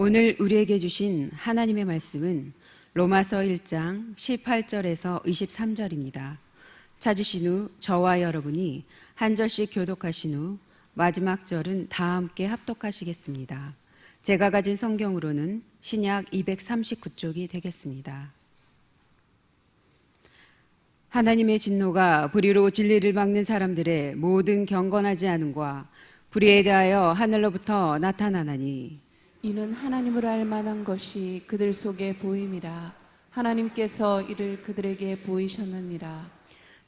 오늘 우리에게 주신 하나님의 말씀은 로마서 1장 18절에서 23절입니다. 찾으신 후 저와 여러분이 한 절씩 교독하신 후 마지막 절은 다 함께 합독하시겠습니다. 제가 가진 성경으로는 신약 239쪽이 되겠습니다. 하나님의 진노가 불의로 진리를 막는 사람들의 모든 경건하지 않음과 불의에 대하여 하늘로부터 나타나나니 이는 하나님을 알 만한 것이 그들 속에 보임이라. 하나님께서 이를 그들에게 보이셨느니라.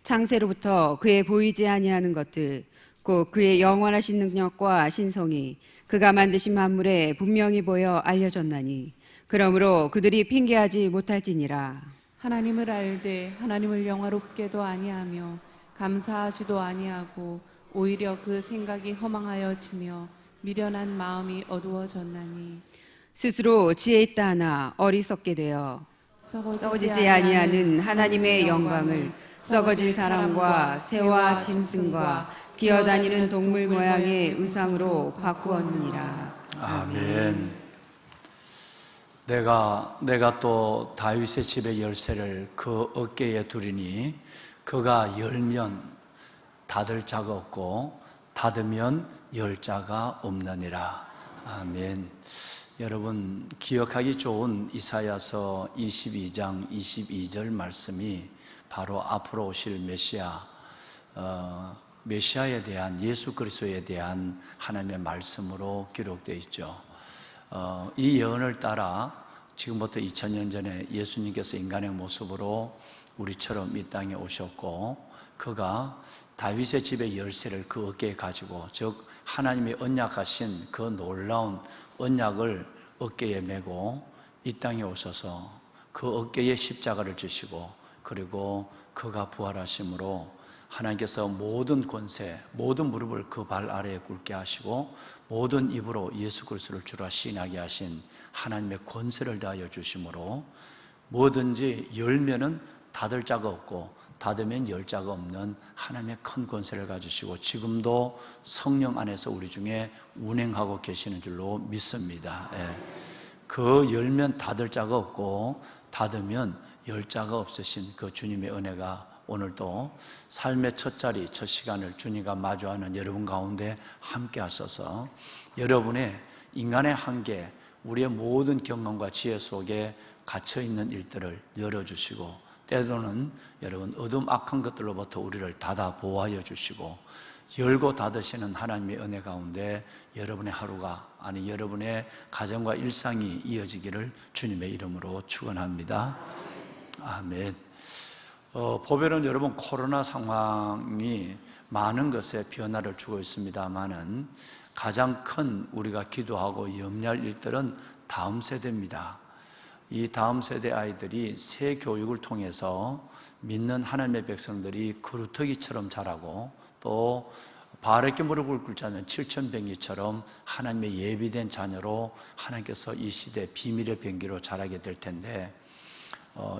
창세로부터 그의 보이지 아니하는 것들 곧 그의 영원하신 능력과 신성이 그가 만드신 만물에 분명히 보여 알려졌나니 그러므로 그들이 핑계하지 못할지니라. 하나님을 알되 하나님을 영화롭게도 아니하며 감사하지도 아니하고 오히려 그 생각이 허망하여지며 미련한 마음이 어두워졌나니 스스로 지혜 있다 하나 어리석게 되어 썩어지지 아니하는 하나님의 영광을 썩어질 사람과 새와 짐승과 기어다니는 동물 모양의 의상으로 바꾸었느니라. 아멘. 내가 또 다윗의 집의 열쇠를 그 어깨에 두리니 그가 열면 닫을 자가 없고 닫으면 열 자가 없느니라. 아멘. 여러분 기억하기 좋은 이사야서 22장 22절 말씀이 바로 앞으로 오실 메시아에 대한 예수 그리스도에 대한 하나님의 말씀으로 기록되어 있죠. 이 예언을 따라 지금부터 2000년 전에 예수님께서 인간의 모습으로 우리처럼 이 땅에 오셨고 그가 다윗의 집의 열쇠를 그 어깨에 가지고 즉 하나님이 언약하신 그 놀라운 언약을 어깨에 메고 이 땅에 오셔서 그 어깨에 십자가를 지시고 그리고 그가 부활하심으로 하나님께서 모든 권세, 모든 무릎을 그 발 아래에 꿇게 하시고 모든 입으로 예수 그리스도를 주라 시인하게 하신 하나님의 권세를 다하여 주심으로 뭐든지 열면은 닫을 자가 없고 닫으면 열 자가 없는 하나님의 큰 권세를 가지시고 지금도 성령 안에서 우리 중에 운행하고 계시는 줄로 믿습니다. 그 열면 닫을 자가 없고 닫으면 열 자가 없으신 그 주님의 은혜가 오늘도 삶의 첫 자리, 첫 시간을 주님과 마주하는 여러분 가운데 함께 하셔서 여러분의 인간의 한계, 우리의 모든 경험과 지혜 속에 갇혀있는 일들을 열어주시고 때로는 여러분 어둠 악한 것들로부터 우리를 닫아 보호하여 주시고 열고 닫으시는 하나님의 은혜 가운데 여러분의 하루가 아니 여러분의 가정과 일상이 이어지기를 주님의 이름으로 축원합니다. 아멘. 보배는 여러분 코로나 상황이 많은 것에 변화를 주고 있습니다만은 가장 큰 우리가 기도하고 염려할 일들은 다음 세대입니다. 이 다음 세대 아이들이 새 교육을 통해서 믿는 하나님의 백성들이 그루터기처럼 자라고 또 바르게 무릎을 꿇지 않는 칠천병이처럼 하나님의 예비된 자녀로 하나님께서 이 시대 비밀의 병기로 자라게 될 텐데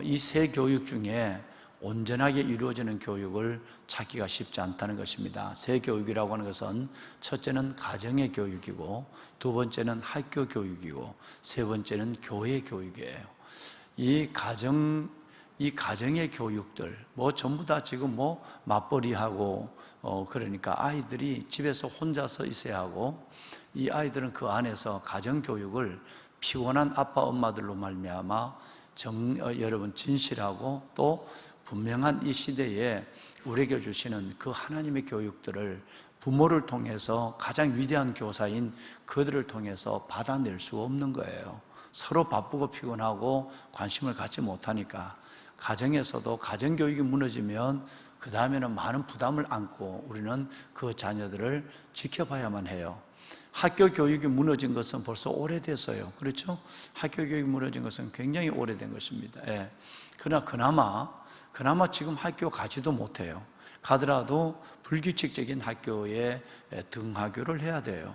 이 새 교육 중에 온전하게 이루어지는 교육을 찾기가 쉽지 않다는 것입니다. 새 교육이라고 하는 것은 첫째는 가정의 교육이고 두 번째는 학교 교육이고 세 번째는 교회 교육이에요. 이 가정의 교육들 전부 다 지금 맞벌이하고 그러니까 아이들이 집에서 혼자서 있어야 하고 이 아이들은 그 안에서 가정 교육을 피곤한 아빠 엄마들로 말미암아 여러분 진실하고 또 분명한 이 시대에 우리에게 주시는 그 하나님의 교육들을 부모를 통해서 가장 위대한 교사인 그들을 통해서 받아낼 수 없는 거예요. 서로 바쁘고 피곤하고 관심을 갖지 못하니까 가정에서도 가정교육이 무너지면 그 다음에는 많은 부담을 안고 우리는 그 자녀들을 지켜봐야만 해요. 학교 교육이 무너진 것은 벌써 오래됐어요. 그렇죠? 학교 교육이 무너진 것은 굉장히 오래된 것입니다. 그러나 그나마 지금 학교 가지도 못해요. 가더라도 불규칙적인 학교에 등하교를 해야 돼요.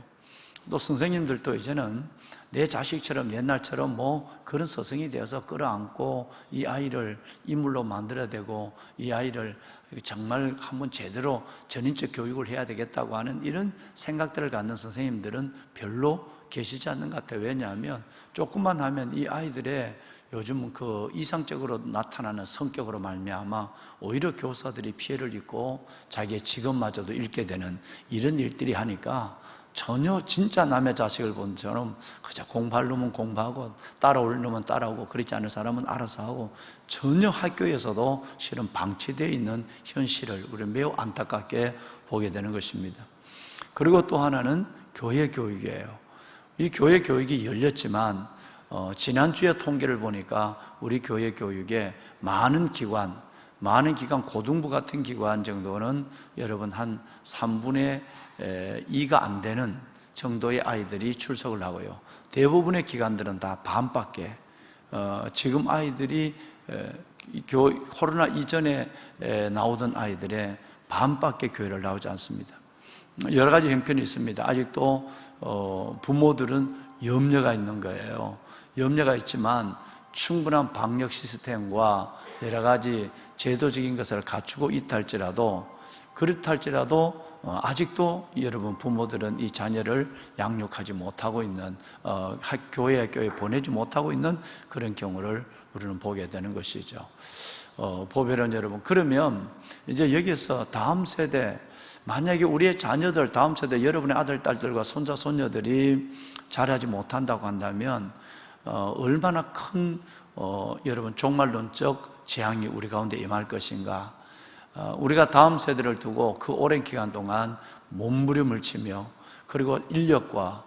또 선생님들도 이제는 내 자식처럼 옛날처럼 뭐 그런 서성이 되어서 끌어안고 이 아이를 인물로 만들어야 되고 이 아이를 정말 한번 제대로 전인적 교육을 해야 되겠다고 하는 이런 생각들을 갖는 선생님들은 별로 계시지 않는 것 같아요. 왜냐하면 조금만 하면 이 아이들의 요즘 그 이상적으로 나타나는 성격으로 말미암아 오히려 교사들이 피해를 입고 자기의 직업마저도 잃게 되는 이런 일들이 하니까 전혀 진짜 남의 자식을 본 처럼 그저 공부할 놈은 공부하고 따라올 놈은 따라오고 그렇지 않은 사람은 알아서 하고 전혀 학교에서도 실은 방치되어 있는 현실을 우리는 매우 안타깝게 보게 되는 것입니다. 그리고 또 하나는 교회 교육이에요. 이 교회 교육이 열렸지만 지난주에 통계를 보니까 우리 교회 교육에 많은 기관 고등부 같은 기관 정도는 여러분 한 3분의 2가 안 되는 정도의 아이들이 출석을 하고요. 대부분의 기관들은 다 반밖에 지금 아이들이 코로나 이전에 나오던 아이들의 반밖에 교회를 나오지 않습니다. 여러 가지 형편이 있습니다. 아직도 부모들은 염려가 있는 거예요. 염려가 있지만 충분한 방역 시스템과 여러 가지 제도적인 것을 갖추고 있다 할지라도 아직도 여러분 부모들은 이 자녀를 양육하지 못하고 있는 교회 학교에 보내지 못하고 있는 그런 경우를 우리는 보게 되는 것이죠. 보배론 여러분, 그러면 이제 여기서 다음 세대, 만약에 우리의 자녀들, 다음 세대 여러분의 아들, 딸들과 손자, 손녀들이 잘하지 못한다고 한다면 얼마나 큰 여러분 종말론적 재앙이 우리 가운데 임할 것인가. 우리가 다음 세대를 두고 그 오랜 기간 동안 몸부림을 치며 그리고 인력과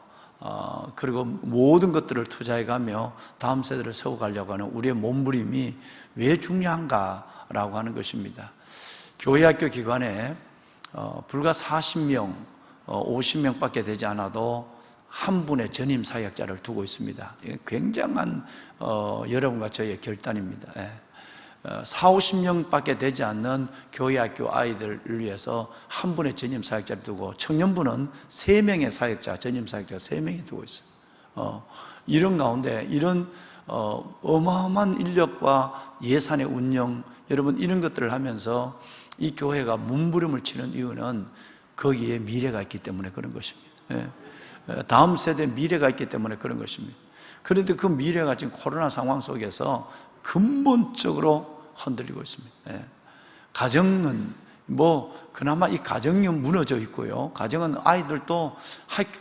그리고 모든 것들을 투자해가며 다음 세대를 세워가려고 하는 우리의 몸부림이 왜 중요한가라고 하는 것입니다. 교회학교 기관에 불과 40명, 50명밖에 되지 않아도 한 분의 전임 사역자를 두고 있습니다. 굉장한 여러분과 저의 결단입니다. 40-50명밖에 되지 않는 교회학교 아이들을 위해서 한 분의 전임 사역자를 두고 청년부는 3명의 사역자, 전임 사역자가 3명이 두고 있어요. 이런 가운데 이런 어마어마한 인력과 예산의 운영, 여러분 이런 것들을 하면서 이 교회가 몸부림을 치는 이유는 거기에 미래가 있기 때문에 그런 것입니다. 다음 세대에 미래가 있기 때문에 그런 것입니다. 그런데 그 미래가 지금 코로나 상황 속에서 근본적으로 흔들리고 있습니다. 가정은 그나마 이 가정이 무너져 있고요. 가정은 아이들도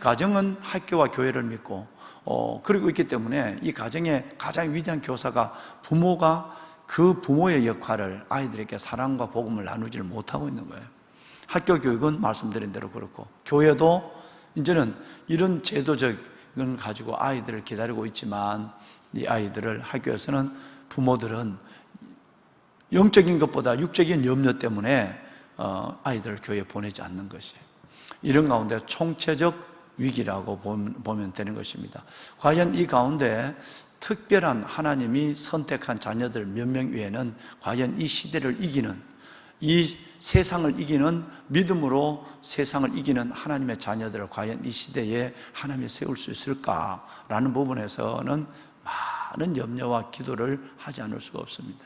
가정은 학교와 교회를 믿고 그리고 있기 때문에 이 가정의 가장 위대한 교사가 부모가 그 부모의 역할을 아이들에게 사랑과 복음을 나누지를 못하고 있는 거예요. 학교 교육은 말씀드린 대로 그렇고 교회도 이제는 이런 제도적인 걸 가지고 아이들을 기다리고 있지만 이 아이들을 학교에서는 부모들은 영적인 것보다 육적인 염려 때문에 아이들을 교회에 보내지 않는 것이에요. 이런 가운데 총체적 위기라고 보면 되는 것입니다. 과연 이 가운데 특별한 하나님이 선택한 자녀들 몇 명 외에는 과연 이 시대를 이기는, 이 세상을 이기는, 믿음으로 세상을 이기는 하나님의 자녀들을 과연 이 시대에 하나님이 세울 수 있을까라는 부분에서는 많은 염려와 기도를 하지 않을 수가 없습니다.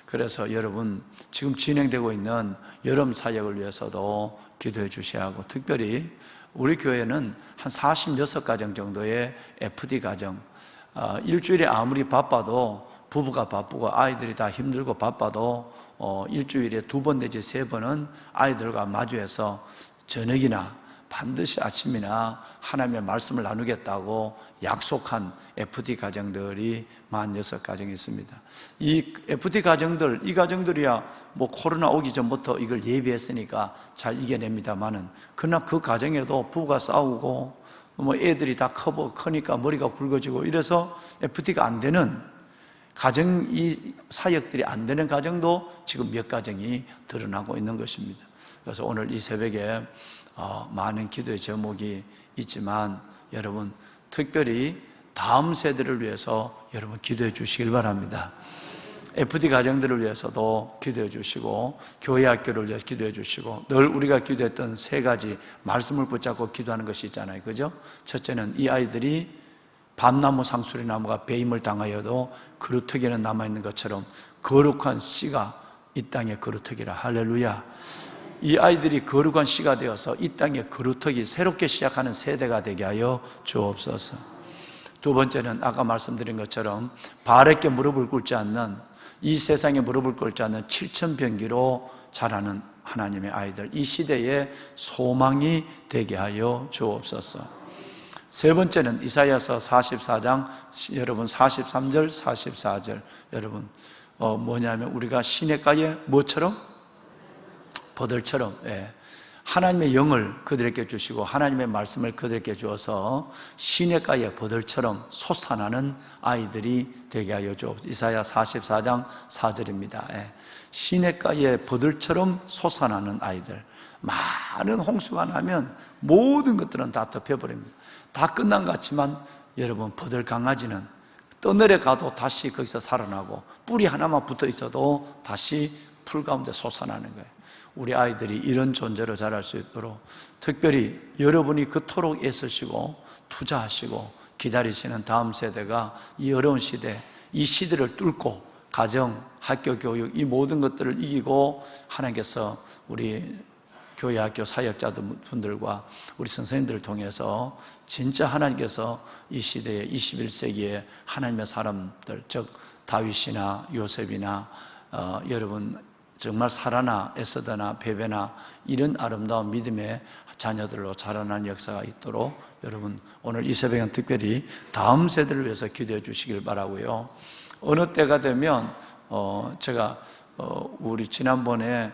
그래서 여러분 지금 진행되고 있는 여름 사역을 위해서도 기도해 주셔야 하고, 특별히 우리 교회는 한 46가정 정도의 FD 가정, 일주일에 아무리 바빠도 부부가 바쁘고 아이들이 다 힘들고 바빠도 일주일에 2번 내지 3번은 아이들과 마주해서 저녁이나 반드시 아침이나 하나님의 말씀을 나누겠다고 약속한 FD 가정들이 46가정이 있습니다. 이 FD 가정들, 이 가정들이야 코로나 오기 전부터 이걸 예비했으니까 잘 이겨냅니다만은, 그러나 그 가정에도 부부가 싸우고 애들이 다 크니까 머리가 굵어지고 이래서 FD가 안 되는 가정, 이 사역들이 안 되는 가정도 지금 몇 가정이 드러나고 있는 것입니다. 그래서 오늘 이 새벽에 많은 기도의 제목이 있지만 여러분 특별히 다음 세대를 위해서 여러분 기도해 주시길 바랍니다. FD 가정들을 위해서도 기도해 주시고 교회 학교를 위해서 기도해 주시고 늘 우리가 기도했던 세 가지 말씀을 붙잡고 기도하는 것이 있잖아요. 그죠? 첫째는 이 아이들이 밤나무 상수리나무가 배임을 당하여도 그루터기는 남아있는 것처럼 거룩한 씨가 이 땅의 그루터기라. 할렐루야. 이 아이들이 거룩한 씨가 되어서 이 땅의 그루터기 새롭게 시작하는 세대가 되게 하여 주옵소서. 두 번째는 아까 말씀드린 것처럼 바알에게 무릎을 꿇지 않는, 이 세상에 무릎을 꿇지 않는 칠천병기로 자라는 하나님의 아이들, 이 시대의 소망이 되게 하여 주옵소서. 세 번째는 이사야서 44장 여러분 43절 44절 여러분 뭐냐면 우리가 시냇가에 뭐처럼? 버들처럼 하나님의 영을 그들에게 주시고 하나님의 말씀을 그들에게 주어서 시냇가의 버들처럼 솟아나는 아이들이 되게 하여 주옵소서. 이사야 44장 4절입니다. 시냇가의 버들처럼 솟아나는 아이들. 많은 홍수가 나면 모든 것들은 다 덮여버립니다. 다 끝난 것 같지만 여러분 버들 강아지는 떠내려가도 다시 거기서 살아나고 뿌리 하나만 붙어 있어도 다시 풀 가운데 솟아나는 거예요. 우리 아이들이 이런 존재로 자랄 수 있도록 특별히 여러분이 그토록 애쓰시고 투자하시고 기다리시는 다음 세대가 이 어려운 시대, 이 시대를 뚫고 가정, 학교, 교육 이 모든 것들을 이기고 하나님께서 우리 교회 학교 사역자분들과 우리 선생님들을 통해서 진짜 하나님께서 이 시대에 21세기에 하나님의 사람들, 즉 다윗이나 요셉이나 여러분 정말 사라나 에스더나 베베나 이런 아름다운 믿음의 자녀들로 자라나는 역사가 있도록 여러분 오늘 이 새벽은 특별히 다음 세대를 위해서 기도해 주시길 바라고요. 어느 때가 되면 제가 우리 지난번에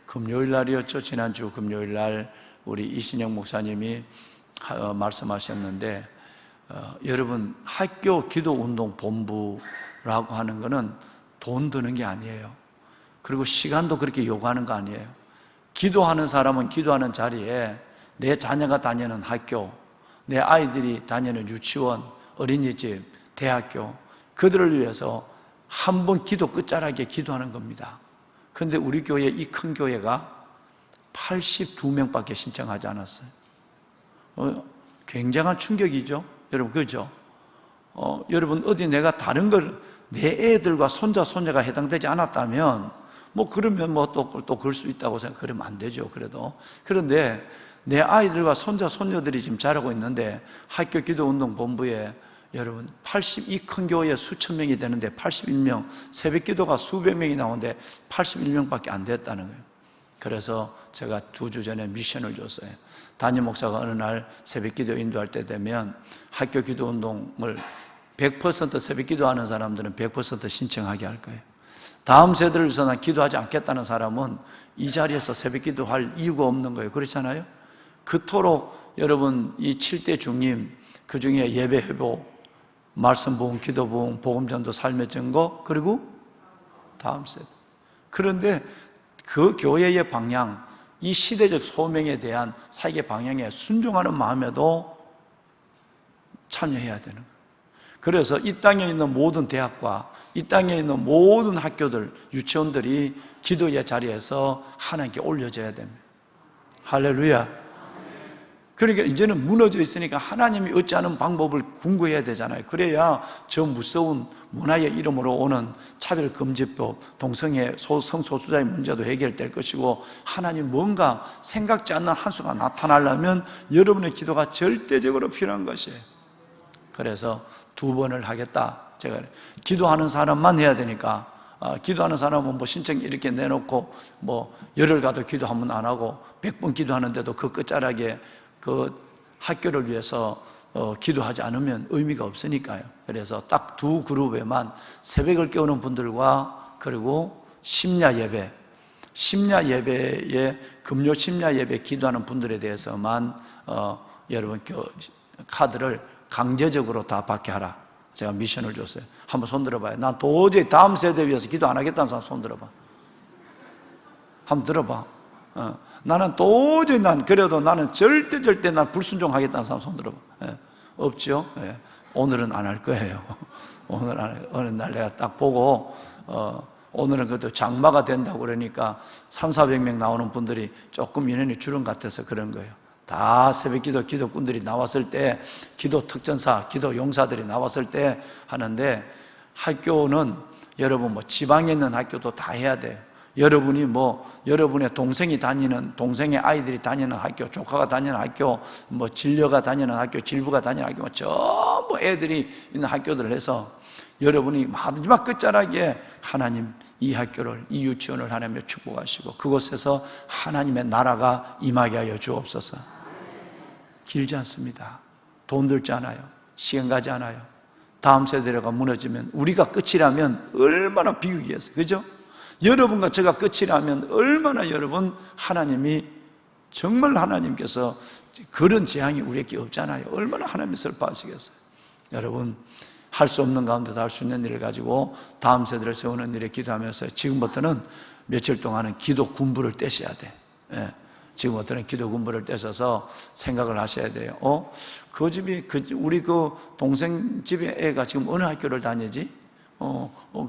금요일 날이었죠. 지난주 금요일 날 우리 이신영 목사님이 말씀하셨는데 여러분 학교 기도운동 본부라고 하는 거는 돈 드는 게 아니에요. 그리고 시간도 그렇게 요구하는 거 아니에요. 기도하는 사람은 기도하는 자리에 내 자녀가 다니는 학교, 내 아이들이 다니는 유치원, 어린이집, 대학교 그들을 위해서 한 번 기도 끝자락에 기도하는 겁니다. 그런데 우리 교회 이 큰 교회가 82명밖에 신청하지 않았어요. 굉장한 충격이죠. 여러분 그죠? 여러분 어디 내가 다른 걸 내 애들과 손자 손녀가 해당되지 않았다면 뭐 그러면 뭐 또 그럴 수 있다고 그러면 안 되죠. 그런데 내 아이들과 손자 손녀들이 지금 자라고 있는데 학교 기도운동 본부에 여러분 82 큰 교회에 수천 명이 되는데 81명 새벽 기도가 수백 명이 나오는데 81명밖에 안 됐다는 거예요. 그래서 제가 2주 전에 미션을 줬어요. 담임 목사가 어느 날 새벽 기도 인도할 때 되면 학교 기도 운동을 100% 새벽 기도하는 사람들은 100% 신청하게 할 거예요. 다음 세대를 위해서 난 기도하지 않겠다는 사람은 이 자리에서 새벽 기도할 이유가 없는 거예요. 그렇잖아요? 그토록 여러분 이 7대 중림 그 중에 예배 회복, 말씀 부흥, 기도 부흥, 복음 전도, 삶의 증거 그리고 다음 세대. 그런데 그 교회의 방향, 이 시대적 소명에 대한 사역의 방향에 순종하는 마음에도 참여해야 되는 거예요. 그래서 이 땅에 있는 모든 대학과 이 땅에 있는 모든 학교들, 유치원들이 기도의 자리에서 하나님께 올려져야 됩니다. 할렐루야. 그러니까 이제는 무너져 있으니까 하나님이 어찌하는 방법을 궁구해야 되잖아요. 그래야 저 무서운 문화의 이름으로 오는 차별금지법, 동성애, 성소수자의 문제도 해결될 것이고 하나님 뭔가 생각지 않는 한 수가 나타나려면 여러분의 기도가 절대적으로 필요한 것이에요. 그래서 2번을 하겠다. 제가 기도하는 사람만 해야 되니까 기도하는 사람은 뭐 신청 이렇게 내놓고 뭐 열흘 가도 기도 한 번 안 하고 100번 기도하는데도 그 끝자락에 그 학교를 위해서 기도하지 않으면 의미가 없으니까요. 그래서 딱 2 그룹에만 새벽을 깨우는 분들과 그리고 심야 예배에 금요 심야 예배 기도하는 분들에 대해서만 여러분 카드를 강제적으로 다 받게 하라. 제가 미션을 줬어요. 한번 손 들어봐요. 난 도저히 다음 세대 위해서 기도 안 하겠다는 사람 손 들어봐. 한번 들어봐. 나는 도저히 그래도 나는 절대 난 불순종하겠다는 사람 손 들어봐. 없죠? 오늘은 안 할 거예요. 어느 날 내가 딱 보고 오늘은 그래도 장마가 된다고 그러니까 300~400명 나오는 분들이 조금 인원이 줄은 것 같아서 그런 거예요. 다 새벽기도 기도꾼들이 나왔을 때, 기도 특전사, 기도 용사들이 나왔을 때 하는데, 학교는 여러분 지방에 있는 학교도 다 해야 돼요. 여러분이 여러분의 동생이 다니는, 동생의 아이들이 다니는 학교, 조카가 다니는 학교, 진료가 다니는 학교, 질부가 다니는 학교, 전부 애들이 있는 학교들을 해서 여러분이 마지막 끝자락에 하나님 이 학교를, 이 유치원을 하나님의 축복하시고 그곳에서 하나님의 나라가 임하게 하여 주옵소서. 길지 않습니다. 돈 들지 않아요. 시간 가지 않아요. 다음 세대가 무너지면, 우리가 끝이라면 얼마나 비극이었어요. 그죠? 여러분과 제가 끝이라면 얼마나 여러분, 하나님이, 정말 하나님께서 그런 재앙이 우리에게 없잖아요. 얼마나 하나님이 슬퍼하시겠어요. 여러분, 할 수 없는 가운데도 할 수 있는 일을 가지고 다음 세대를 세우는 일에 기도하면서 지금부터는 며칠 동안은 기도 군부를 떼셔야 돼. 예. 지금부터는 기도 군부를 떼셔서 생각을 하셔야 돼요. 그 집이, 우리 그 동생 집의 애가 지금 어느 학교를 다니지?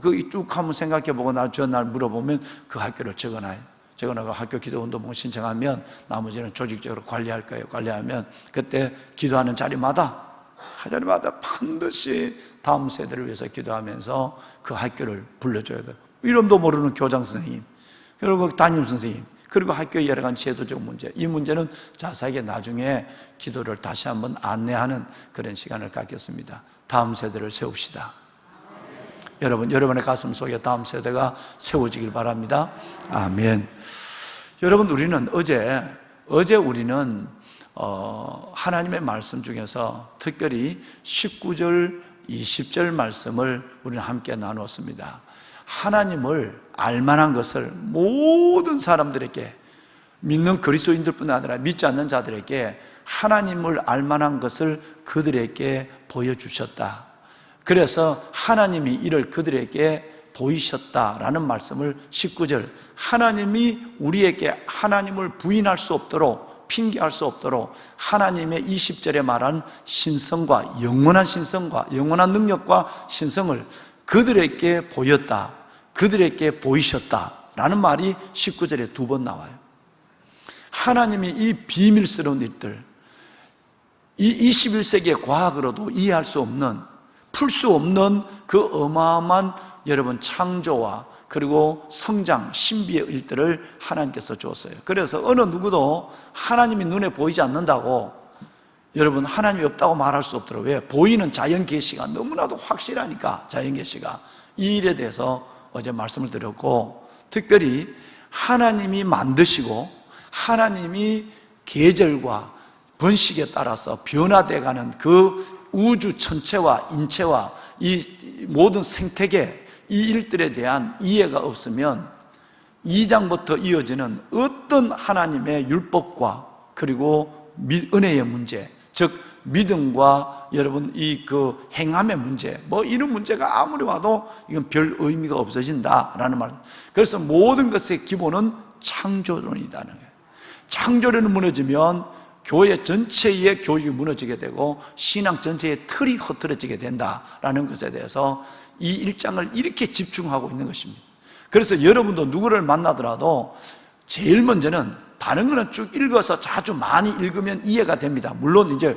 그 쭉 한번 생각해보고 전날 물어보면 그 학교를 적어놔요. 적어놔서 학교 기도 운동본 신청하면 나머지는 조직적으로 관리할 거예요. 관리하면 그때 기도하는 자리마다 반드시 다음 세대를 위해서 기도하면서 그 학교를 불러줘야 돼요. 이름도 모르는 교장 선생님, 그리고 담임 선생님, 그리고 학교의 여러 가지 제도적 문제, 이 문제는 자세하게 나중에 기도를 다시 한번 안내하는 그런 시간을 갖겠습니다. 다음 세대를 세웁시다. 여러분의 가슴 속에 다음 세대가 세워지길 바랍니다. 아멘. 여러분, 우리는 어제 우리는 하나님의 말씀 중에서 특별히 19절, 20절 말씀을 우리는 함께 나누었습니다. 하나님을 알만한 것을 모든 사람들에게, 믿는 그리스도인들뿐 아니라 믿지 않는 자들에게 하나님을 알만한 것을 그들에게 보여주셨다. 그래서 하나님이 이를 그들에게 보이셨다라는 말씀을 19절, 하나님이 우리에게 하나님을 부인할 수 없도록, 핑계할 수 없도록 하나님의 20절에 말한 신성과 영원한 신성과 영원한 능력과 신성을 그들에게 보였다, 그들에게 보이셨다라는 말이 19절에 2번 나와요. 하나님이 이 비밀스러운 일들, 이 21세기의 과학으로도 이해할 수 없는, 풀 수 없는 그 어마어마한 여러분 창조와 그리고 성장, 신비의 일들을 하나님께서 주었어요. 그래서 어느 누구도 하나님이 눈에 보이지 않는다고, 여러분 하나님이 없다고 말할 수 없더라고요. 왜? 보이는 자연 계시가 너무나도 확실하니까. 자연 계시가, 이 일에 대해서 어제 말씀을 드렸고, 특별히 하나님이 만드시고 하나님이 계절과 번식에 따라서 변화되어가는 그 우주 전체와 인체와 이 모든 생태계, 이 일들에 대한 이해가 없으면 2장부터 이어지는 어떤 하나님의 율법과 그리고 은혜의 문제, 즉 믿음과 여러분 이 그 행함의 문제, 이런 문제가 아무리 와도 이건 별 의미가 없어진다라는 말. 그래서 모든 것의 기본은 창조론이라는 거예요. 창조론이 무너지면 교회 전체의 교육이 무너지게 되고 신앙 전체의 틀이 흐트러지게 된다라는 것에 대해서 이 1장을 이렇게 집중하고 있는 것입니다. 그래서 여러분도 누구를 만나더라도 제일 먼저는, 다른 거는 쭉 읽어서 자주 많이 읽으면 이해가 됩니다. 물론 이제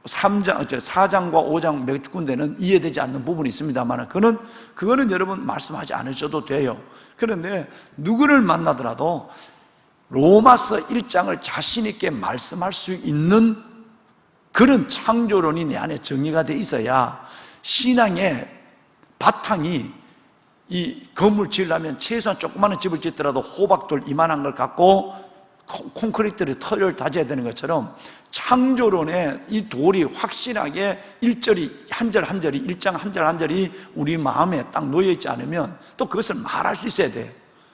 4장과 5장 몇 군데는 이해되지 않는 부분이 있습니다만 그거는 여러분 말씀하지 않으셔도 돼요. 그런데 누구를 만나더라도 로마서 1장을 자신 있게 말씀할 수 있는 그런 창조론이 내 안에 정리가 돼 있어야 신앙의 바탕이, 이 건물 지으려면 최소한 조그마한 집을 짓더라도 호박돌 이만한 걸 갖고 콘크리트를 털을 다져야 되는 것처럼 창조론의 이 돌이 확실하게 1절이 한 절 한 절이, 1장 한 절 한 절이 우리 마음에 딱 놓여있지 않으면 또 그것을 말할 수 있어야 돼요.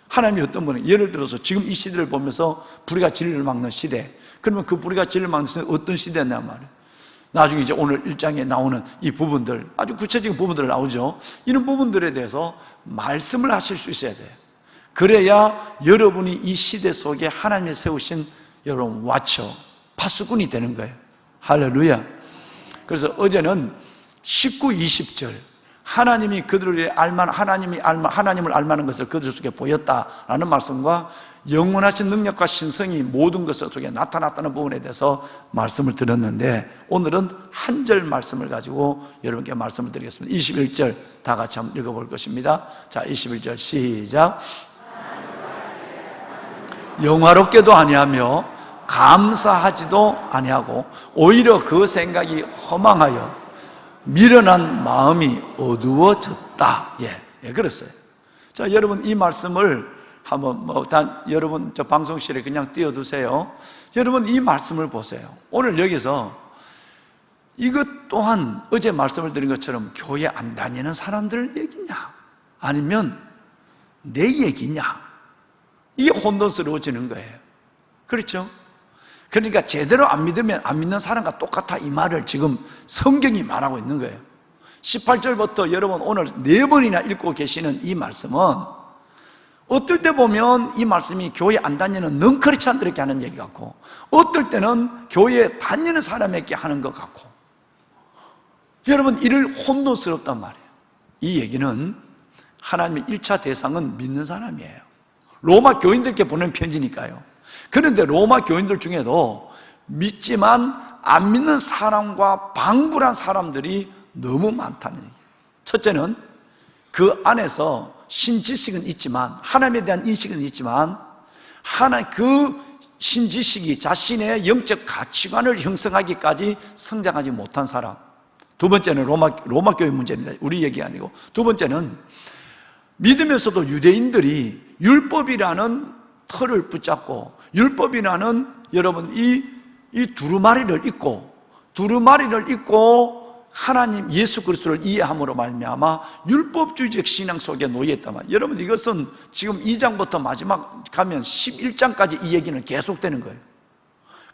하나님이 어떤 분은, 예를 들어서 지금 이 시대를 보면서 불의가 진리를 막는 시대, 그러면 그 불의가 진리를 막는 시대는 어떤 시대냐 말이에요. 나중에 이제 오늘 1장에 나오는 이 부분들, 아주 구체적인 부분들 나오죠. 이런 부분들에 대해서 말씀을 하실 수 있어야 돼요. 그래야 여러분이 이 시대 속에 하나님이 세우신 여러분 와처, 파수꾼이 되는 거예요. 할렐루야. 그래서 어제는 19, 20절 하나님이 그들을 하나님을 알만한 것을 그들 속에 보였다라는 말씀과 영원하신 능력과 신성이 모든 것 속에 나타났다는 부분에 대해서 말씀을 드렸는데, 오늘은 한 절 말씀을 가지고 여러분께 말씀을 드리겠습니다. 21절 다 같이 한번 읽어볼 것입니다. 자, 21절 시작. 영화롭게도 아니하며 감사하지도 아니하고 오히려 그 생각이 허망하여 미련한 마음이 어두워졌다. 예, 그랬어요. 자, 여러분 이 말씀을 한번 여러분 저 방송실에 그냥 띄워두세요. 여러분 이 말씀을 보세요. 오늘 여기서 이것 또한 어제 말씀을 드린 것처럼 교회 안 다니는 사람들 얘기냐, 아니면 내 얘기냐, 이게 혼돈스러워지는 거예요. 그렇죠? 그러니까 제대로 안 믿으면 안 믿는 사람과 똑같아, 이 말을 지금 성경이 말하고 있는 거예요. 18절부터 여러분 오늘 4번이나 읽고 계시는 이 말씀은 어떨 때 보면 이 말씀이 교회 안 다니는 넝커리찬들에게 하는 얘기 같고, 어떨 때는 교회 다니는 사람에게 하는 것 같고, 여러분 이를 혼돈스럽단 말이에요. 이 얘기는 하나님의 1차 대상은 믿는 사람이에요. 로마 교인들께 보낸 편지니까요. 그런데 로마 교인들 중에도 믿지만 안 믿는 사람과 방불한 사람들이 너무 많다는 얘기예요. 첫째는 그 안에서 신지식은 있지만, 하나님에 대한 인식은 있지만, 그 신지식이 자신의 영적 가치관을 형성하기까지 성장하지 못한 사람. 두 번째는 로마 교회 문제입니다. 우리 얘기 아니고. 두 번째는 믿으면서도 유대인들이 율법이라는 틀을 붙잡고, 율법이라는 여러분 이 두루마리를 입고 하나님 예수 그리스도를 이해함으로 말미암아 율법주의적 신앙 속에 놓여있단 말이에요. 여러분 이것은 지금 2장부터 마지막 가면 11장까지 이 얘기는 계속되는 거예요.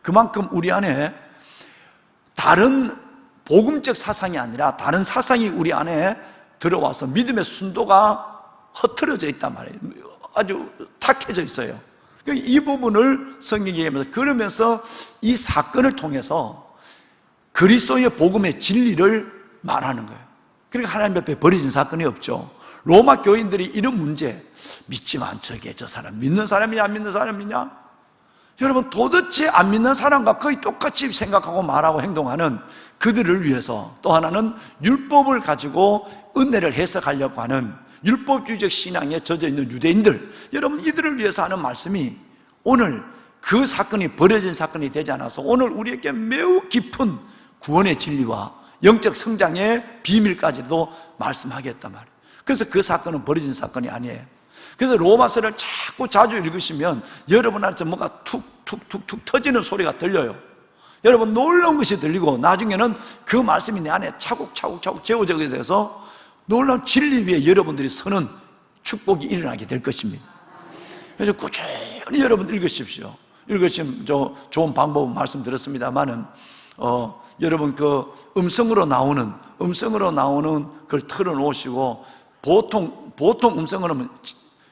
그만큼 우리 안에 다른 복음적 사상이 아니라 다른 사상이 우리 안에 들어와서 믿음의 순도가 흐트러져 있단 말이에요. 아주 탁해져 있어요. 이 부분을 성경이 얘기하면서, 그러면서 이 사건을 통해서 그리스도의 복음의 진리를 말하는 거예요. 그러니까 하나님 앞에 버려진 사건이 없죠. 로마 교인들이 이런 문제, 믿지만 저 사람 믿는 사람이냐 안 믿는 사람이냐, 여러분 도대체 안 믿는 사람과 거의 똑같이 생각하고 말하고 행동하는 그들을 위해서, 또 하나는 율법을 가지고 은혜를 해석하려고 하는 율법주의적 신앙에 젖어 있는 유대인들, 여러분 이들을 위해서 하는 말씀이 오늘 그 사건이 벌어진 사건이 되지 않아서 오늘 우리에게 매우 깊은 구원의 진리와 영적 성장의 비밀까지도 말씀하겠단 말이에요. 그래서 그 사건은 벌어진 사건이 아니에요. 그래서 로마서를 자주 읽으시면 여러분 안에서 뭔가 툭툭툭툭 터지는 소리가 들려요. 여러분 놀라운 것이 들리고, 나중에는 그 말씀이 내 안에 차곡차곡 재워지게 돼서 놀라운 진리 위에 여러분들이 서는 축복이 일어나게 될 것입니다. 그래서 꾸준히 여러분 읽으십시오. 읽으시면 좋은 방법은 말씀드렸습니다만은 여러분 그 음성으로 나오는 걸 틀어놓으시고, 보통 음성으로는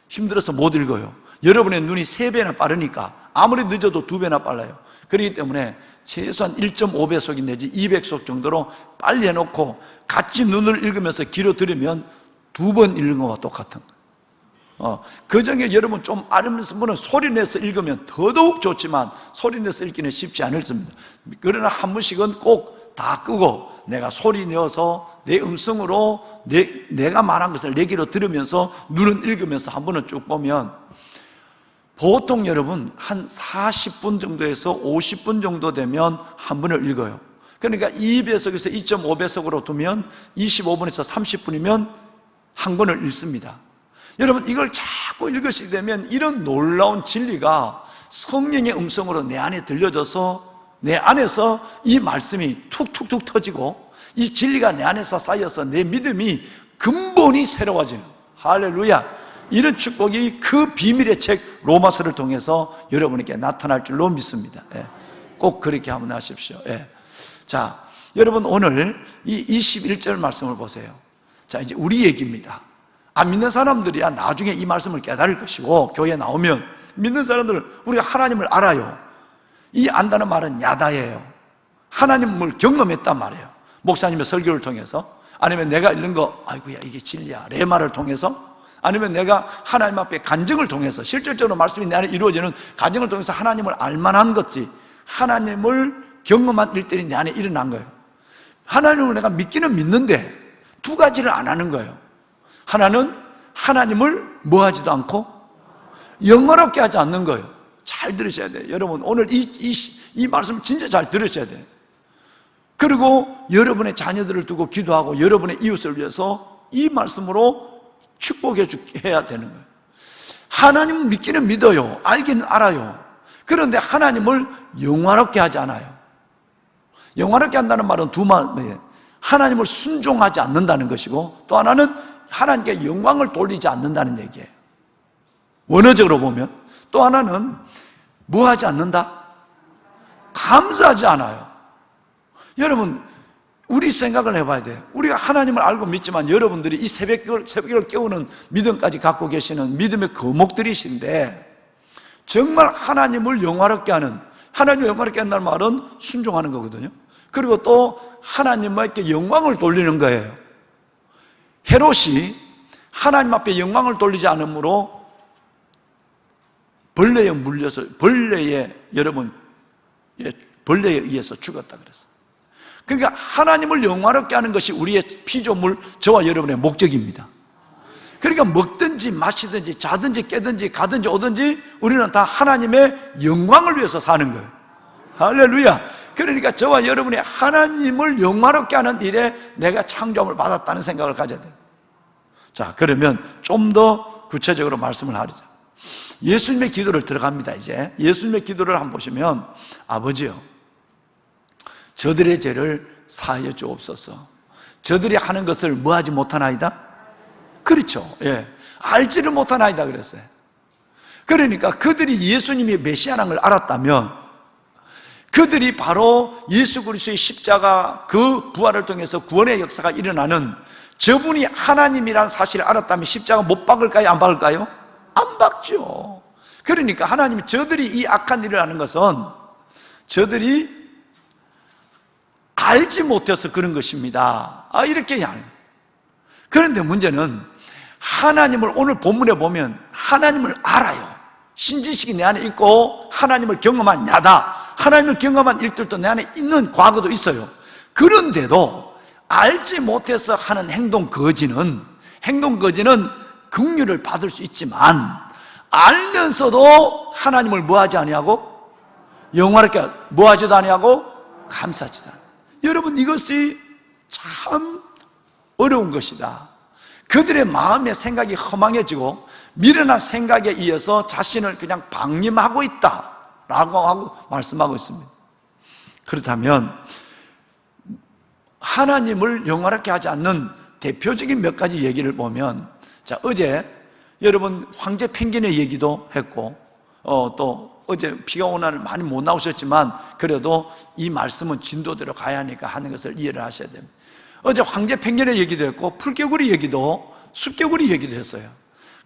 힘들어서 못 읽어요. 여러분의 눈이 3배나 빠르니까 아무리 늦어도 2배나 빨라요. 그렇기 때문에 최소한 1.5배속 내지 200속 정도로 빨리 해놓고 같이 눈을 읽으면서 귀로 들으면 2번 읽는 것과 똑같은 거예요. 그 중에 여러분 좀 아름다운 분은 소리 내서 읽으면 더더욱 좋지만, 소리 내서 읽기는 쉽지 않습니다. 그러나 한 번씩은 꼭 다 끄고 내가 소리 내어서 내 음성으로 내가 말한 것을 내 귀로 들으면서 눈은 읽으면서 한 번은 쭉 보면, 보통 여러분 한 40분 정도에서 50분 정도 되면 한 번을 읽어요. 그러니까 2배속에서 2.5배속으로 두면 25분에서 30분이면 한 권을 읽습니다. 여러분 이걸 자꾸 읽으시게 되면 이런 놀라운 진리가 성령의 음성으로 내 안에 들려져서 내 안에서 이 말씀이 툭툭툭 터지고, 이 진리가 내 안에서 쌓여서 내 믿음이 근본이 새로워지는, 할렐루야, 이런 축복이 그 비밀의 책 로마서를 통해서 여러분에게 나타날 줄로 믿습니다. 꼭 그렇게 한번 하십시오. 자, 여러분 오늘 이 21절 말씀을 보세요. 자, 이제 우리 얘기입니다. 안 믿는 사람들이야 나중에 이 말씀을 깨달을 것이고, 교회에 나오면 믿는 사람들은 우리가 하나님을 알아요. 이 안다는 말은 야다예요. 하나님을 경험했단 말이에요. 목사님의 설교를 통해서. 아니면 내가 읽는 거 아이고야 이게 진리야 레마를 통해서, 아니면 내가 하나님 앞에 간증을 통해서 실질적으로 말씀이 내 안에 이루어지는 간증을 통해서 하나님을 알만한 것지, 하나님을 경험한 일들이 내 안에 일어난 거예요. 하나님을 내가 믿기는 믿는데 두 가지를 안 하는 거예요. 하나는 하나님을 뭐 하지도 않고 영화롭게 하지 않는 거예요. 잘 들으셔야 돼요. 여러분 오늘 이 말씀 진짜 잘 들으셔야 돼요. 그리고 여러분의 자녀들을 두고 기도하고 여러분의 이웃을 위해서 이 말씀으로 축복해야 되는 거예요. 하나님은 믿기는 믿어요. 알기는 알아요. 그런데 하나님을 영화롭게 하지 않아요. 영화롭게 한다는 말은 두 말이에요. 하나님을 순종하지 않는다는 것이고, 또 하나는 하나님께 영광을 돌리지 않는다는 얘기예요. 원어적으로 보면. 또 하나는 뭐 하지 않는다? 감사하지 않아요. 여러분 우리 생각을 해봐야 돼요. 우리가 하나님을 알고 믿지만 여러분들이 이 새벽을 깨우는 믿음까지 갖고 계시는 믿음의 거목들이신데, 정말 하나님을 영화롭게 하는, 하나님을 영화롭게 한다는 말은 순종하는 거거든요. 그리고 또 하나님께 영광을 돌리는 거예요. 헤롯이 하나님 앞에 영광을 돌리지 않으므로 벌레에 물려서, 벌레에 의해서 죽었다 그랬어요. 그러니까 하나님을 영화롭게 하는 것이 우리의 피조물, 저와 여러분의 목적입니다. 그러니까 먹든지 마시든지 자든지 깨든지 가든지 오든지 우리는 다 하나님의 영광을 위해서 사는 거예요. 할렐루야. 그러니까 저와 여러분이 하나님을 영화롭게 하는 일에 내가 창조함을 받았다는 생각을 가져야 돼요. 자, 그러면 좀 더 구체적으로 말씀을 하자. 예수님의 기도를 들어갑니다. 이제 예수님의 기도를 한번 보시면, 아버지요 저들의 죄를 사하여 주옵소서. 저들이 하는 것을 뭐하지 못하나이다? 그렇죠. 예, 알지를 못하나이다 그랬어요. 그러니까 그들이 예수님이 메시아라는 걸 알았다면, 그들이 바로 예수 그리스도의 십자가 그 부활을 통해서 구원의 역사가 일어나는 저분이 하나님이라는 사실을 알았다면 십자가 못 박을까요? 안 박을까요? 안 박죠. 그러니까 하나님이 저들이 이 악한 일을 하는 것은 저들이 알지 못해서 그런 것입니다. 이렇게 하는. 그런데 문제는 하나님을 오늘 본문에 보면 하나님을 알아요. 신지식이 내 안에 있고 하나님을 경험한 야다. 하나님을 경험한 일들도 내 안에 있는 과거도 있어요. 그런데도 알지 못해서 하는 행동 거지는 긍휼을 받을 수 있지만, 알면서도 하나님을 뭐하지 아니하고 영화롭게 뭐하지도 아니하고 감사하지도 않아요. 여러분 이것이 참 어려운 것이다. 그들의 마음의 생각이 허망해지고 미련한 생각에 의해서 자신을 그냥 방임하고 있다라고 하고 말씀하고 있습니다. 그렇다면 하나님을 영화롭게 하지 않는 대표적인 몇 가지 얘기를 보면, 자, 어제 여러분 황제 펭귄의 얘기도 했고, 또 어제 비가 오는 날 많이 못 나오셨지만 그래도 이 말씀은 진도대로 가야 하니까 하는 것을 이해를 하셔야 됩니다. 어제 황제 펭귄의 얘기도 했고 풀개구리 얘기도, 숲개구리 얘기도 했어요.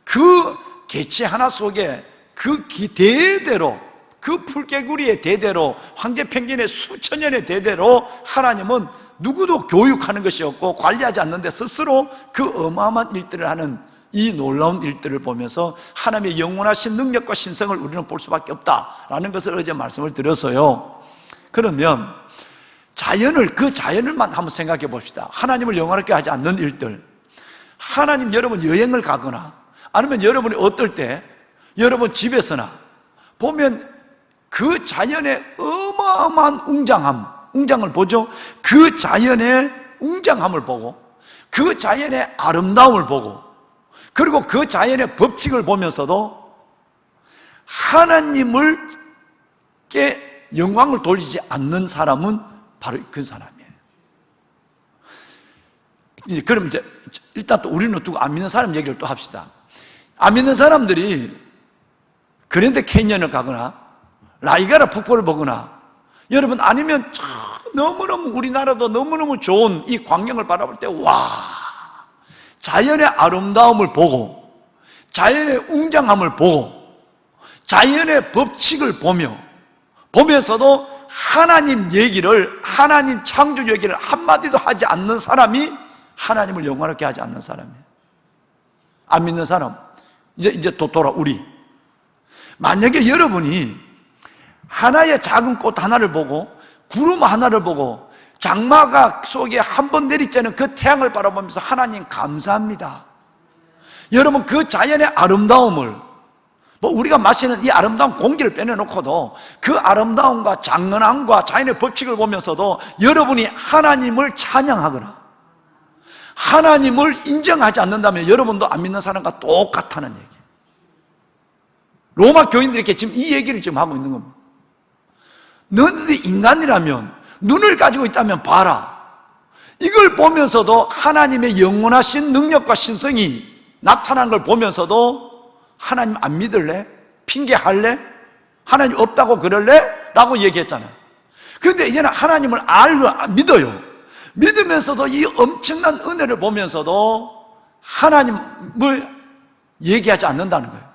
그 개체 하나 속에 그 대대로, 그 풀개구리의 대대로, 황제 펭귄의 수천 년의 대대로 하나님은 누구도 교육하는 것이 없고 관리하지 않는데 스스로 그 어마어마한 일들을 하는 이 놀라운 일들을 보면서 하나님의 영원하신 능력과 신성을 우리는 볼 수밖에 없다라는 것을 어제 말씀을 드렸어요. 그러면 그 자연을만 한번 생각해 봅시다. 하나님을 영원하게 하지 않는 일들. 하나님, 여러분 여행을 가거나 아니면 여러분이 어떨 때 여러분 집에서나 보면 그 자연의 어마어마한 웅장을 보죠. 그 자연의 웅장함을 보고 그 자연의 아름다움을 보고 그리고 그 자연의 법칙을 보면서도 하나님께 영광을 돌리지 않는 사람은 바로 그 사람이에요. 그럼 이제 일단 또 우리는 두고 안 믿는 사람 얘기를 또 합시다. 안 믿는 사람들이 그랜드 캐니언을 가거나 나이가라 폭포를 보거나, 여러분 아니면 너무너무 우리나라도 너무너무 좋은 이 광경을 바라볼 때 와, 자연의 아름다움을 보고 자연의 웅장함을 보고 자연의 법칙을 보면서도 하나님 얘기를, 하나님 창조 얘기를 한마디도 하지 않는 사람이 하나님을 영화롭게 하지 않는 사람이에요. 안 믿는 사람. 이제 또 우리. 만약에 여러분이 하나의 작은 꽃 하나를 보고 구름 하나를 보고 장마가 속에 한 번 내리쬐는 그 태양을 바라보면서 하나님 감사합니다. 여러분 그 자연의 아름다움을 우리가 마시는 이 아름다운 공기를 빼내놓고도 그 아름다움과 장엄함과 자연의 법칙을 보면서도 여러분이 하나님을 찬양하거나 하나님을 인정하지 않는다면 여러분도 안 믿는 사람과 똑같다는 얘기예요. 로마 교인들이 이렇게 지금 이 얘기를 지금 하고 있는 겁니다. 너희들이 인간이라면 눈을 가지고 있다면 봐라. 이걸 보면서도 하나님의 영원하신 능력과 신성이 나타난 걸 보면서도 하나님 안 믿을래? 핑계할래? 하나님 없다고 그럴래? 라고 얘기했잖아요. 그런데 이제는 하나님을 믿어요. 믿으면서도 이 엄청난 은혜를 보면서도 하나님을 얘기하지 않는다는 거예요.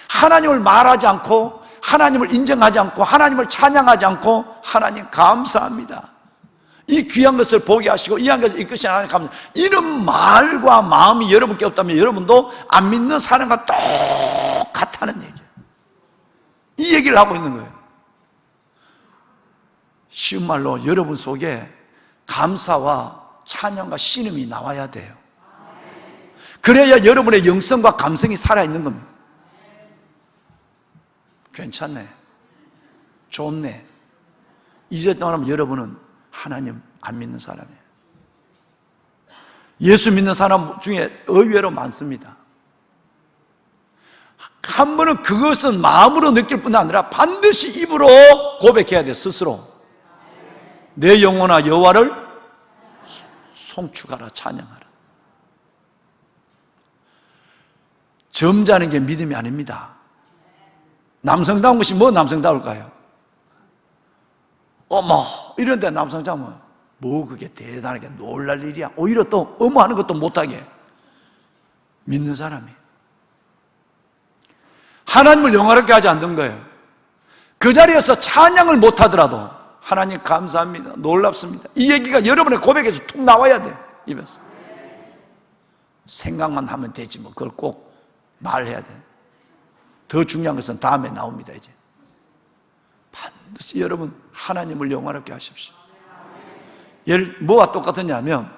하나님을 말하지 않고 하나님을 인정하지 않고 하나님을 찬양하지 않고 하나님 감사합니다. 이 귀한 것을 보게 하시고 이 한 것을 이끄시는 하나님 감사합니다. 이런 말과 마음이 여러분께 없다면 여러분도 안 믿는 사람과 똑같다는 얘기예요. 이 얘기를 하고 있는 거예요. 쉬운 말로 여러분 속에 감사와 찬양과 신음이 나와야 돼요. 그래야 여러분의 영성과 감성이 살아있는 겁니다. 괜찮네, 좋네. 이제 떠나면 여러분은 하나님 안 믿는 사람이에요. 예수 믿는 사람 중에 의외로 많습니다. 한 번은 그것은 마음으로 느낄 뿐 아니라 반드시 입으로 고백해야 돼. 스스로 내 영혼아 여호와를 송축하라, 찬양하라. 점잖은 게 믿음이 아닙니다. 남성다운 것이 뭐 남성다울까요? 어머 이런데 남성다우면 뭐 그게 대단하게 놀랄 일이야. 오히려 또 어머 하는 것도 못하게 믿는 사람이 하나님을 영화롭게 하지 않는 거예요. 그 자리에서 찬양을 못하더라도 하나님 감사합니다, 놀랍습니다, 이 얘기가 여러분의 고백에서 툭 나와야 돼. 입에서 생각만 하면 되지 뭐 그걸 꼭 말해야 돼. 더 중요한 것은 다음에 나옵니다. 이제 반드시 여러분 하나님을 영화롭게 하십시오. 뭐와 똑같으냐면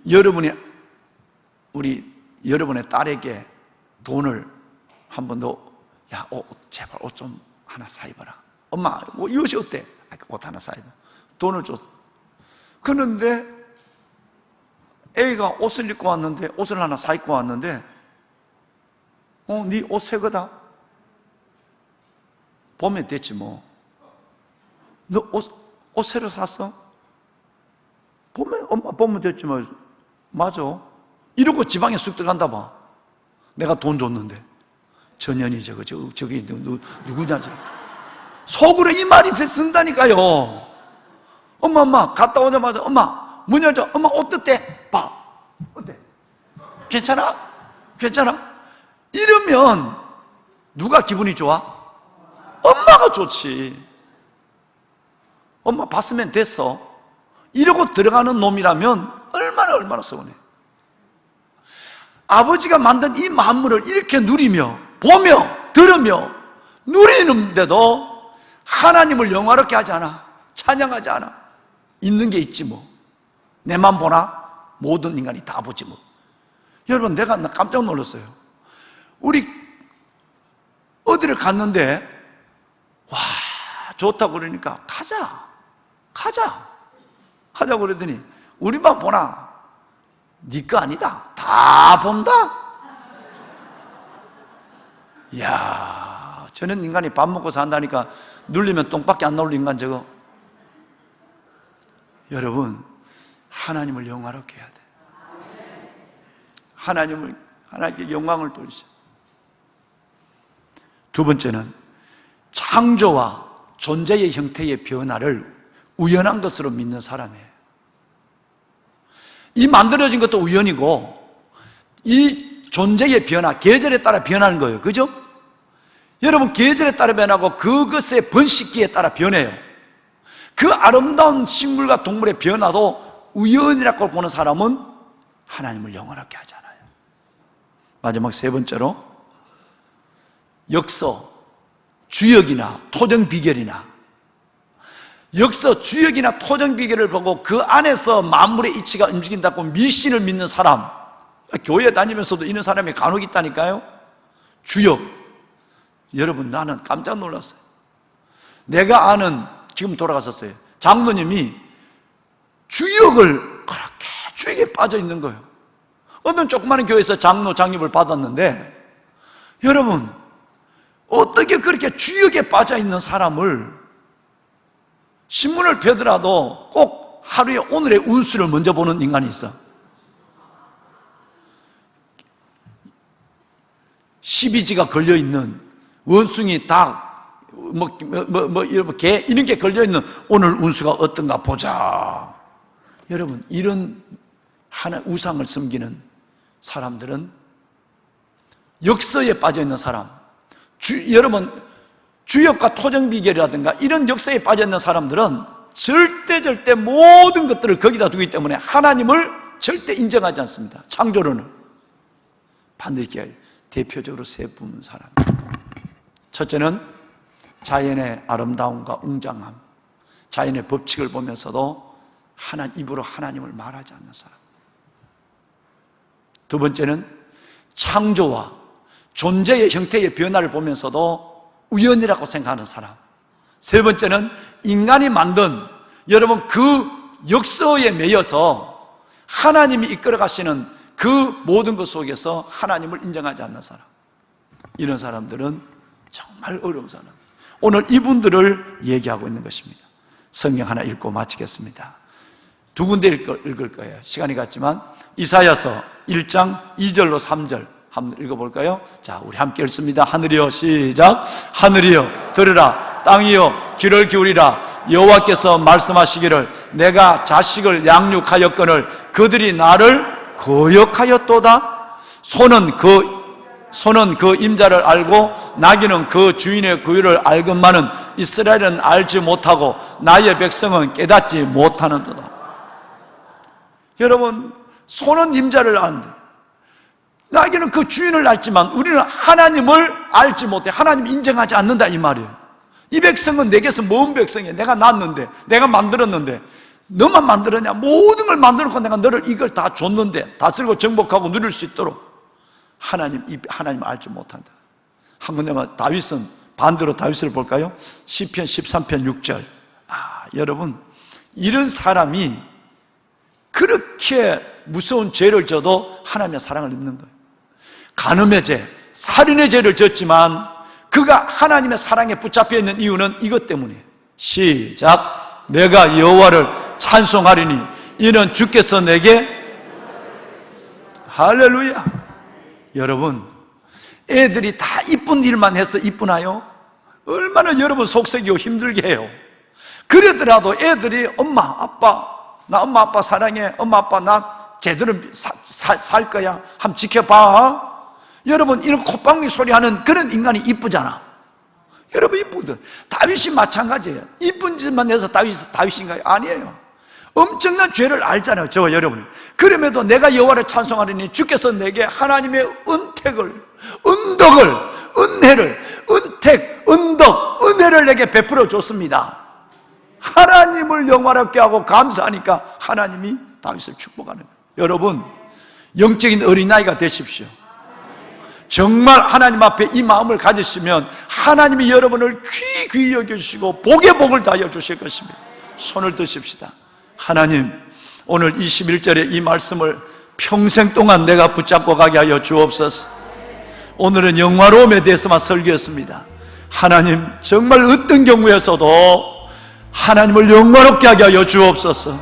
여러분이 여러분의 딸에게 돈을 한 번 더 제발 옷 좀 하나 사 입어라. 엄마 이 옷이 어때? 옷 하나 사 입어. 돈을 줬어. 그런데 애가 옷을 입고 왔는데 옷을 하나 사 입고 왔는데 네 옷 새 거다. 보면 됐지 뭐. 너 옷 새로 샀어? 엄마 보면 됐지 뭐. 맞아. 이러고 지방에 쑥 들어간다 봐. 내가 돈 줬는데 전현이 저기 누구냐 저기. 속으로 이 말이 쓴다니까요. 엄마 갔다 오자마자 엄마 문 열자. 엄마 옷 어때? 봐. 어때? 괜찮아? 이러면 누가 기분이 좋아? 엄마가 좋지. 엄마 봤으면 됐어. 이러고 들어가는 놈이라면 얼마나 서운해. 아버지가 만든 이 만물을 이렇게 누리며 보며 들으며 누리는데도 하나님을 영화롭게 하지 않아, 찬양하지 않아. 있는 게 있지 뭐. 내만 보나? 모든 인간이 다 보지 뭐. 여러분 내가 깜짝 놀랐어요. 우리 어디를 갔는데 와 좋다고 그러니까 가자 그러더니 우리만 보나? 네 거 아니다, 다 본다. 이야, 저는 인간이 밥 먹고 산다니까 눌리면 똥밖에 안 나올 인간 저거. 여러분 하나님을 영화롭게 해야 돼. 하나님께 영광을 돌리셔. 두 번째는 창조와 존재의 형태의 변화를 우연한 것으로 믿는 사람이에요. 이 만들어진 것도 우연이고 이 존재의 변화, 계절에 따라 변하는 거예요. 그죠? 여러분 계절에 따라 변하고 그것의 번식기에 따라 변해요. 그 아름다운 식물과 동물의 변화도 우연이라고 보는 사람은 하나님을 영원하게 하잖아요. 마지막 세 번째로, 역서, 주역이나 토정 비결이나, 역서, 주역이나 토정 비결을 보고 그 안에서 만물의 이치가 움직인다고 미신을 믿는 사람, 교회 다니면서도 이런 사람이 간혹 있다니까요. 주역. 여러분, 나는 깜짝 놀랐어요. 내가 아는, 지금 돌아가셨어요, 장로님이 주역을 그렇게 주역에 빠져 있는 거예요. 어떤 조그마한 교회에서 장로 장립을 받았는데, 여러분, 어떻게 그렇게 주역에 빠져 있는 사람을 신문을 펴더라도 꼭 하루에 오늘의 운수를 먼저 보는 인간이 있어. 12지가 걸려있는 원숭이, 닭, 개, 이런 게 걸려있는 오늘 운수가 어떤가 보자. 여러분, 이런 하나 우상을 섬기는 사람들은, 역서에 빠져있는 사람, 여러분, 주역과 토정 비결이라든가 이런 역사에 빠져있는 사람들은 절대 모든 것들을 거기다 두기 때문에 하나님을 절대 인정하지 않습니다. 창조론을 반드시. 대표적으로 세 분 사람. 첫째는 자연의 아름다움과 웅장함, 자연의 법칙을 보면서도 입으로 하나님을 말하지 않는 사람. 두 번째는 창조와 존재의 형태의 변화를 보면서도 우연이라고 생각하는 사람. 세 번째는 인간이 만든, 여러분, 그 역사에 매여서 하나님이 이끌어 가시는 그 모든 것 속에서 하나님을 인정하지 않는 사람. 이런 사람들은 정말 어려운 사람. 오늘 이분들을 얘기하고 있는 것입니다. 성경 하나 읽고 마치겠습니다. 두 군데 읽을 거예요. 시간이 갔지만 이사야서 1장 2절로 3절 한번 읽어볼까요? 자, 우리 함께 읽습니다. 하늘이여, 시작. 하늘이여 들으라, 땅이여 귀를 기울이라. 여호와께서 말씀하시기를 내가 자식을 양육하였거늘 그들이 나를 거역하였도다. 소는 그 임자를 알고 나귀는 그 주인의 구유를 알건만은 이스라엘은 알지 못하고 나의 백성은 깨닫지 못하는도다. 여러분, 소는 임자를 아는데 나귀는 그 주인을 알지만 우리는 하나님을 알지 못해. 하나님 인정하지 않는다 이 말이에요. 이 백성은 내게서 먼 백성이야. 내가 낳았는데, 내가 만들었는데, 너만 만들었냐? 모든 걸 만들어놓고 내가 너를 이걸 다 줬는데 다스리고 정복하고 누릴 수 있도록 하나님 알지 못한다. 한 군데만 다윗은 반대로 다윗을 볼까요? 시편 13편 6절. 여러분, 이런 사람이 그렇게 무서운 죄를 져도 하나님의 사랑을 입는 거예요. 간음의 죄, 살인의 죄를 졌지만 그가 하나님의 사랑에 붙잡혀 있는 이유는 이것 때문이에요. 시작. 내가 여호와를 찬송하리니 이는 주께서 내게. 할렐루야. 여러분, 애들이 다 이쁜 일만 해서 이쁘나요? 얼마나 여러분 속썩이고 힘들게 해요. 그러더라도 애들이 엄마 아빠 사랑해, 엄마 아빠 나 제대로 살 거야, 한번 지켜봐. 여러분, 이런 콧방귀 소리하는 그런 인간이 이쁘잖아. 여러분, 이쁘거든. 다윗이 마찬가지예요. 이쁜 짓만 해서 다윗인가요? 아니에요. 엄청난 죄를 알잖아요, 저와 여러분이. 그럼에도 내가 여호와를 찬송하리니 주께서 내게 하나님의 은혜를 내게 베풀어 줬습니다. 하나님을 영화롭게 하고 감사하니까 하나님이 다윗을 축복하는 거예요. 여러분, 영적인 어린아이가 되십시오. 정말 하나님 앞에 이 마음을 가지시면 하나님이 여러분을 귀히 여겨주시고 복의 복을 다하여 주실 것입니다. 손을 드십시다. 하나님, 오늘 21절에 이 말씀을 평생 동안 내가 붙잡고 가게 하여 주옵소서. 오늘은 영화로움에 대해서만 설교했습니다. 하나님, 정말 어떤 경우에서도 하나님을 영화롭게 하게 하여 주옵소서.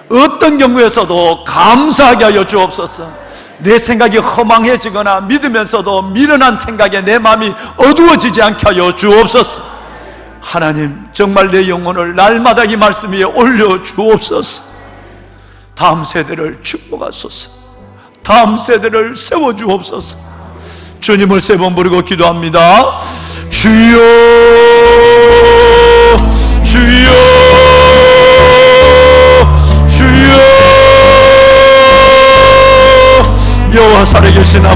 어떤 경우에서도 감사하게 하여 주옵소서. 내 생각이 허망해지거나 믿으면서도 미련한 생각에 내 마음이 어두워지지 않게 하여 주옵소서. 하나님, 정말 내 영혼을 날마다 이 말씀 위에 올려 주옵소서. 다음 세대를 축복하소서. 다음 세대를 세워 주옵소서. 주님을 세 번 부르고 기도합니다. 주여.